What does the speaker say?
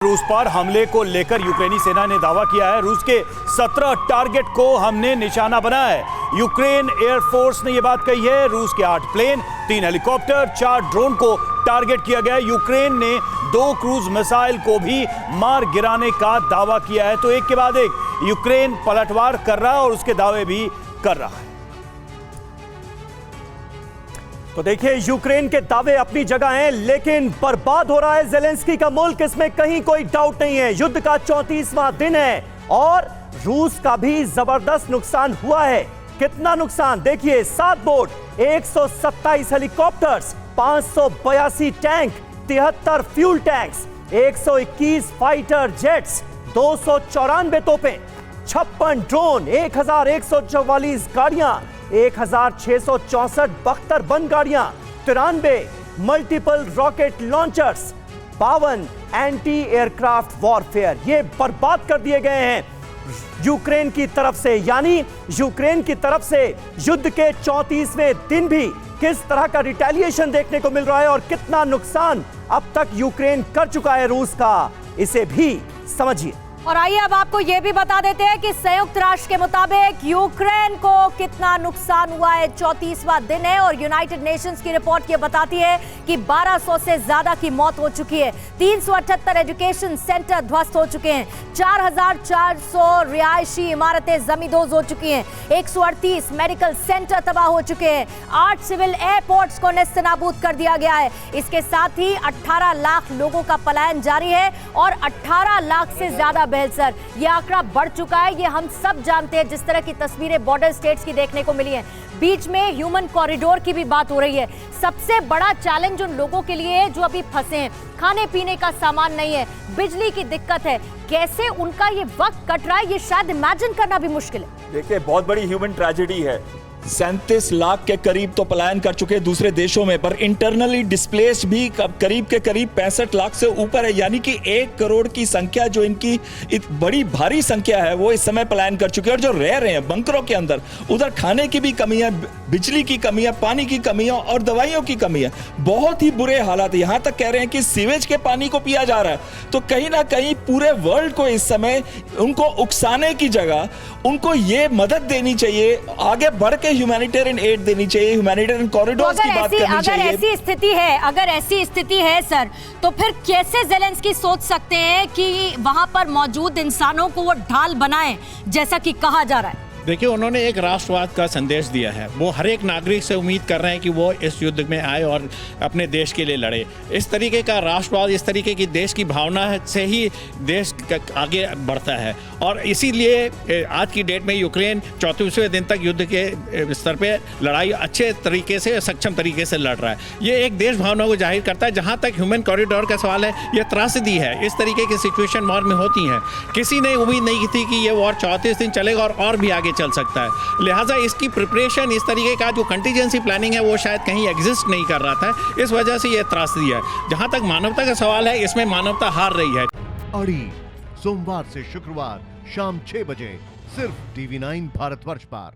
रूस पर हमले को लेकर यूक्रेनी सेना ने दावा किया है। रूस के 17 टारगेट को हमने निशाना बनाया है। यूक्रेन एयरफोर्स ने यह बात कही है। रूस के 8 प्लेन, 3 हेलीकॉप्टर, 4 ड्रोन को टारगेट किया गया है। यूक्रेन ने 2 क्रूज मिसाइल को भी मार गिराने का दावा किया है। तो एक के बाद एक यूक्रेन पलटवार कर रहा है और उसके दावे भी कर रहा है। तो देखिए, यूक्रेन के दावे अपनी जगह हैं, लेकिन बर्बाद हो रहा है ज़ेलेंस्की का मुल्क, इसमें कहीं कोई डाउट नहीं है। युद्ध का 34वां दिन है और रूस का भी जबरदस्त नुकसान हुआ है। कितना नुकसान देखिए, 7 boat, 127 helicopters, 582 tank, 73 fuel tanks, 121 fighter jets, 294 तोपें, 56 drone, 1144 गाड़ियां, 1664 बख्तर बंद गाड़ियां, 93 multiple rocket launchers, 52 anti aircraft warfare, ये बर्बाद कर दिए गए हैं यूक्रेन की तरफ से। यानी यूक्रेन की तरफ से युद्ध के 34वें दिन भी किस तरह का रिटेलिएशन देखने को मिल रहा है और कितना नुकसान अब तक यूक्रेन कर चुका है रूस का, इसे भी समझिए। और आइए अब आपको यह भी बता देते हैं कि संयुक्त राष्ट्र के मुताबिक यूक्रेन को कितना नुकसान हुआ है। 34वां दिन है और यूनाइटेड नेशंस की रिपोर्ट ये बताती है कि 1200 से ज्यादा की मौत हो चुकी है। 378 एजुकेशन सेंटर ध्वस्त हो चुके हैं। 4400 रिहायशी इमारतें जमींदोज हो चुकी हैं। 138 मेडिकल सेंटर तबाह हो चुके हैं। 8 सिविल एयरपोर्ट्स को नेस्तनाबूद कर दिया गया है। इसके साथ ही 18 लाख लोगों का पलायन जारी है और 18 लाख से ज्यादा बेहतर ये आंकड़ा बढ़ चुका है। ये हम सब जानते हैं, जिस तरह की तस्वीरें बॉर्डर स्टेट्स की देखने को मिली हैं। बीच में ह्यूमन कॉरिडोर की भी बात हो रही है। सबसे बड़ा चैलेंज उन लोगों के लिए है जो अभी फंसे हैं। खाने पीने का सामान नहीं है, बिजली की दिक्कत है। कैसे उनका ये वक्त कट रहा है, ये शायद इमेजिन करना भी मुश्किल है। देखिए, बहुत बड़ी ह्यूमन ट्रेजेडी है। 37 लाख के करीब तो पलायन कर चुके दूसरे देशों में, पर इंटरनली डिस्प्लेस्ड भी करीब के करीब 65 लाख से ऊपर है। यानी कि 1 करोड़ की संख्या, जो इनकी बड़ी भारी संख्या है, वो इस समय पलायन कर चुके हैं। और जो रह रहे हैं बंकरों के अंदर, उधर खाने की भी कमी है, बिजली की कमी है, पानी की कमी है और दवाइयों की कमी है। बहुत ही बुरे हालात है। यहां तक कह रहे हैं कि सीवेज के पानी को पिया जा रहा है। तो कहीं ना कहीं पूरे वर्ल्ड को इस समय उनको उकसाने की जगह उनको ये मदद देनी चाहिए, आगे बढ़ के ह्यूमैनिटेरियन एड देनी चाहिए, ह्यूमैनिटेरियन कॉरिडोर्स की बात करनी चाहिए। अगर ऐसी स्थिति है सर, तो फिर कैसे ज़ेलेंस्की सोच सकते हैं कि वहां पर मौजूद इंसानों को वो ढाल बनाएं, जैसा कि कहा जा रहा है? देखिए, उन्होंने एक राष्ट्रवाद का संदेश दिया है। वो हर एक नागरिक से उम्मीद कर रहे हैं कि वो इस युद्ध में आए और अपने देश के लिए लड़े। इस तरीके का राष्ट्रवाद, इस तरीके की देश की भावना से ही देश आगे बढ़ता है। और इसीलिए आज की डेट में यूक्रेन 34वें दिन तक युद्ध के स्तर पे लड़ाई अच्छे तरीके से, सक्षम तरीके से लड़ रहा है। ये एक देश भावना को जाहिर करता है। जहाँ तक ह्यूमन कॉरिडोर का सवाल है, ये त्रासदी है। इस तरीके की सिचुएशन वॉर में होती हैं। किसी ने उम्मीद नहीं की थी कि ये वॉर 34 दिन चलेगा और भी आगे चल सकता है। लिहाजा इसकी प्रिपरेशन, इस तरीके का जो कंटीजेंसी प्लानिंग है, वो शायद कहीं एग्जिस्ट नहीं कर रहा था। इस वजह से ये त्रासदी है। जहां तक मानवता का सवाल है, इसमें मानवता हार रही है। अड़ी सोमवार से शुक्रवार शाम 6 बजे सिर्फ TV9 भारतवर्ष पर।